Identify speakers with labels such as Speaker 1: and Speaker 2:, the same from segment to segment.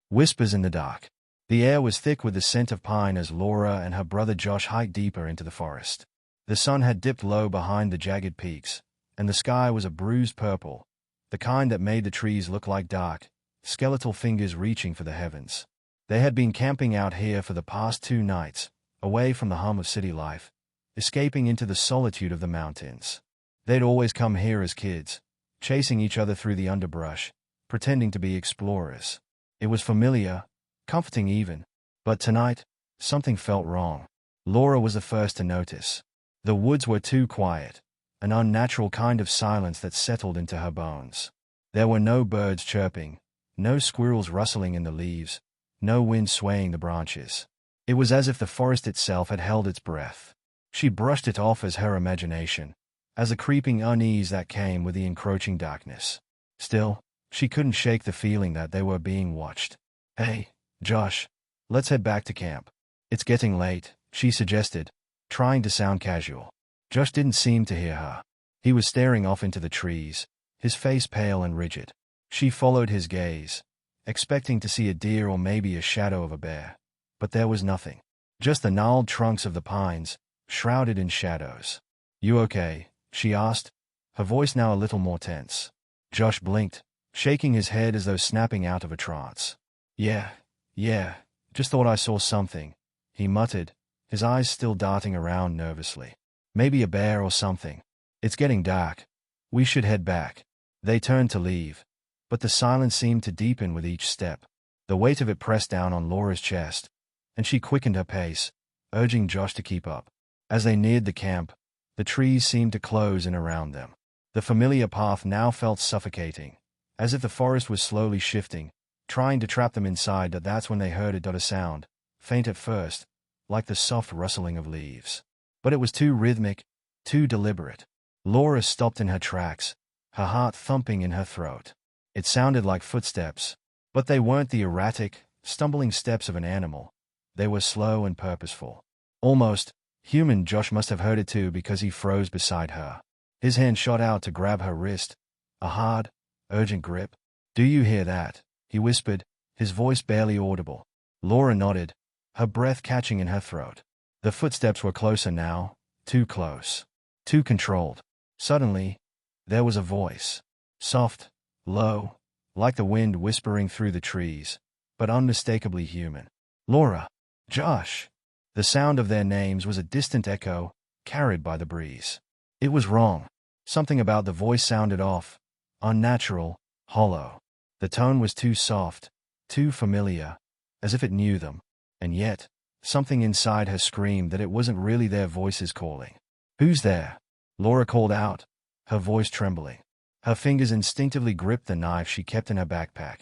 Speaker 1: Whispers in the dark. The air was thick with the scent of pine as Laura and her brother Josh hiked deeper into the forest. The sun had dipped low behind the jagged peaks, and the sky was a bruised purple, the kind that made the trees look like dark, skeletal fingers reaching for the heavens. They had been camping out here for the past 2 nights, away from the hum of city life, escaping into the solitude of the mountains. They'd always come here as kids, chasing each other through the underbrush, pretending to be explorers. It was familiar, comforting even, but tonight, something felt wrong. Laura was the first to notice. The woods were too quiet, an unnatural kind of silence that settled into her bones. There were no birds chirping, no squirrels rustling in the leaves, no wind swaying the branches. It was as if the forest itself had held its breath. She brushed it off as her imagination, as a creeping unease that came with the encroaching darkness. Still, she couldn't shake the feeling that they were being watched. "Hey, Josh, let's head back to camp. It's getting late," she suggested, trying to sound casual. Josh didn't seem to hear her. He was staring off into the trees, his face pale and rigid. She followed his gaze, expecting to see a deer or maybe a shadow of a bear. But there was nothing. Just the gnarled trunks of the pines, shrouded in shadows. "You okay?" she asked, her voice now a little more tense. Josh blinked, shaking his head as though snapping out of a trance. Yeah, just thought I saw something," he muttered, his eyes still darting around nervously. "Maybe a bear or something. It's getting dark. We should head back." They turned to leave, but the silence seemed to deepen with each step. The weight of it pressed down on Laura's chest, and she quickened her pace, urging Josh to keep up. As they neared the camp, the trees seemed to close in around them. The familiar path now felt suffocating, as if the forest was slowly shifting, trying to trap them inside. That's when they heard a sound, faint at first, like the soft rustling of leaves. But it was too rhythmic, too deliberate. Laura stopped in her tracks, her heart thumping in her throat. It sounded like footsteps, but they weren't the erratic, stumbling steps of an animal. They were slow and purposeful. Almost human. Josh must have heard it too because he froze beside her. His hand shot out to grab her wrist, a hard, urgent grip. "Do you hear that?" he whispered, his voice barely audible. Laura nodded, her breath catching in her throat. The footsteps were closer now, too close, too controlled. Suddenly, there was a voice. Soft, low, like the wind whispering through the trees, but unmistakably human. "Laura! Josh!" The sound of their names was a distant echo, carried by the breeze. It was wrong. Something about the voice sounded off, unnatural, hollow. The tone was too soft, too familiar, as if it knew them. And yet, something inside her screamed that it wasn't really their voices calling. "Who's there?" Laura called out, her voice trembling. Her fingers instinctively gripped the knife she kept in her backpack,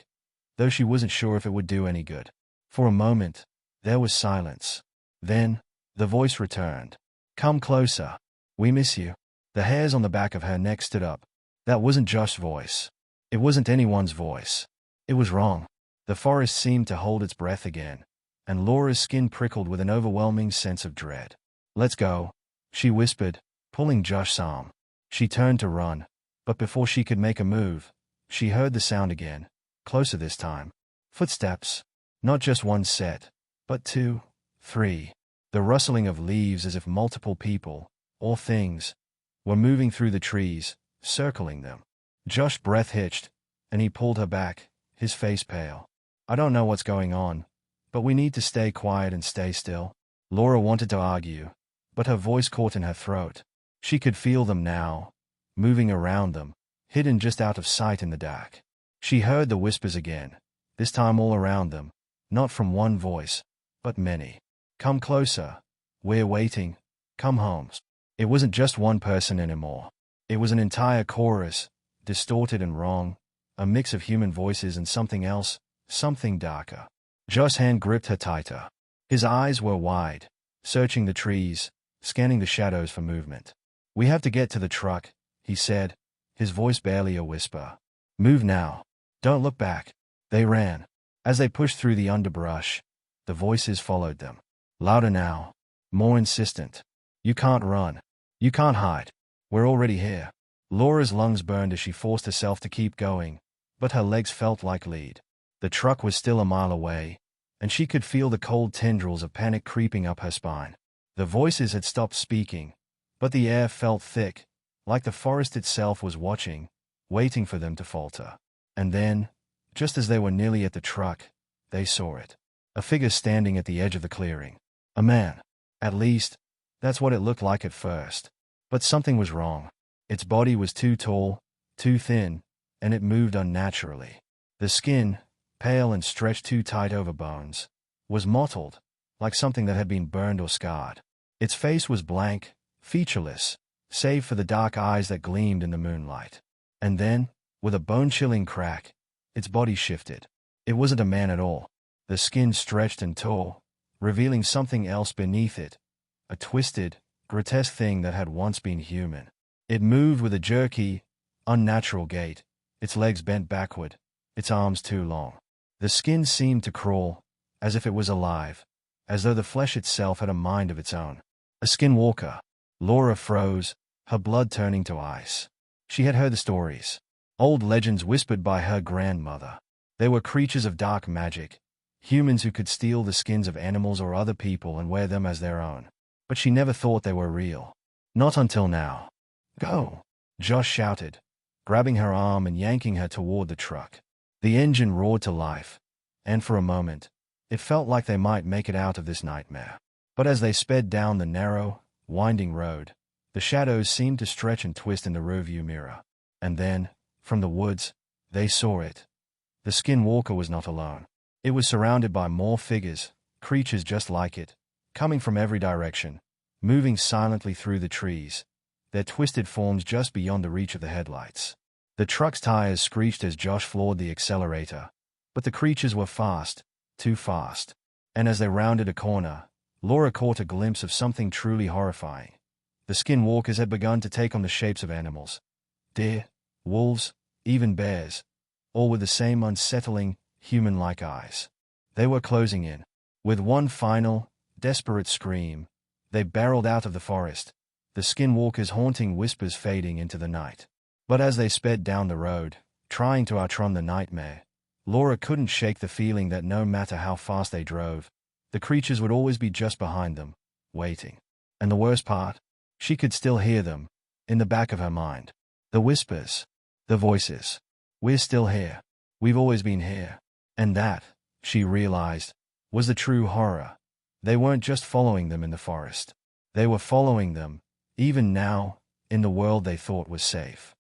Speaker 1: though she wasn't sure if it would do any good. For a moment, there was silence. Then, the voice returned. "Come closer. We miss you." The hairs on the back of her neck stood up. That wasn't Josh's voice. It wasn't anyone's voice. It was wrong. The forest seemed to hold its breath again, and Laura's skin prickled with an overwhelming sense of dread. "Let's go," she whispered, pulling Josh's arm. She turned to run, but before she could make a move, she heard the sound again, closer this time. Footsteps. Not just one set, but 2, 3. The rustling of leaves as if multiple people, or things, were moving through the trees, circling them. Josh's breath hitched, and he pulled her back, his face pale. "I don't know what's going on, but we need to stay quiet and stay still." Laura wanted to argue, but her voice caught in her throat. She could feel them now, moving around them, hidden just out of sight in the dark. She heard the whispers again, this time all around them, not from one voice, but many. "Come closer. We're waiting. Come home." It wasn't just one person anymore. It was an entire chorus, distorted and wrong, a mix of human voices and something else, something darker. Josh's hand gripped her tighter. His eyes were wide, searching the trees, scanning the shadows for movement. "We have to get to the truck," he said, his voice barely a whisper. "Move now. Don't look back." They ran. As they pushed through the underbrush, the voices followed them. Louder now, more insistent. "You can't run. You can't hide. We're already here." Laura's lungs burned as she forced herself to keep going, but her legs felt like lead. The truck was still a mile away, and she could feel the cold tendrils of panic creeping up her spine. The voices had stopped speaking, but the air felt thick, like the forest itself was watching, waiting for them to falter. And then, just as they were nearly at the truck, they saw it. A figure standing at the edge of the clearing. A man. At least, that's what it looked like at first. But something was wrong. Its body was too tall, too thin, and it moved unnaturally. The skin, pale and stretched too tight over bones, was mottled, like something that had been burned or scarred. Its face was blank, featureless, save for the dark eyes that gleamed in the moonlight. And then, with a bone-chilling crack, its body shifted. It wasn't a man at all. The skin stretched and tore, revealing something else beneath it, a twisted, grotesque thing that had once been human. It moved with a jerky, unnatural gait, its legs bent backward, its arms too long. The skin seemed to crawl, as if it was alive, as though the flesh itself had a mind of its own. A skinwalker. Laura froze, her blood turning to ice. She had heard the stories. Old legends whispered by her grandmother. They were creatures of dark magic, humans who could steal the skins of animals or other people and wear them as their own. But she never thought they were real. Not until now. Go! Josh shouted, grabbing her arm and yanking her toward the truck. The engine roared to life, and for a moment, it felt like they might make it out of this nightmare. But as they sped down the narrow, winding road, the shadows seemed to stretch and twist in the rearview mirror. And then, from the woods, they saw it. The skinwalker was not alone. It was surrounded by more figures, creatures just like it, coming from every direction, moving silently through the trees, their twisted forms just beyond the reach of the headlights. The truck's tires screeched as Josh floored the accelerator, but the creatures were fast, too fast. And as they rounded a corner, Laura caught a glimpse of something truly horrifying. The skinwalkers had begun to take on the shapes of animals. Deer, wolves, even bears, all with the same unsettling, human-like eyes. They were closing in. With one final, desperate scream, they barreled out of the forest, the skinwalkers' haunting whispers fading into the night. But as they sped down the road, trying to outrun the nightmare, Laura couldn't shake the feeling that no matter how fast they drove, the creatures would always be just behind them, waiting. And the worst part? She could still hear them, in the back of her mind. The whispers. The voices. We're still here. We've always been here. And that, she realized, was the true horror. They weren't just following them in the forest. They were following them, even now, in the world they thought was safe.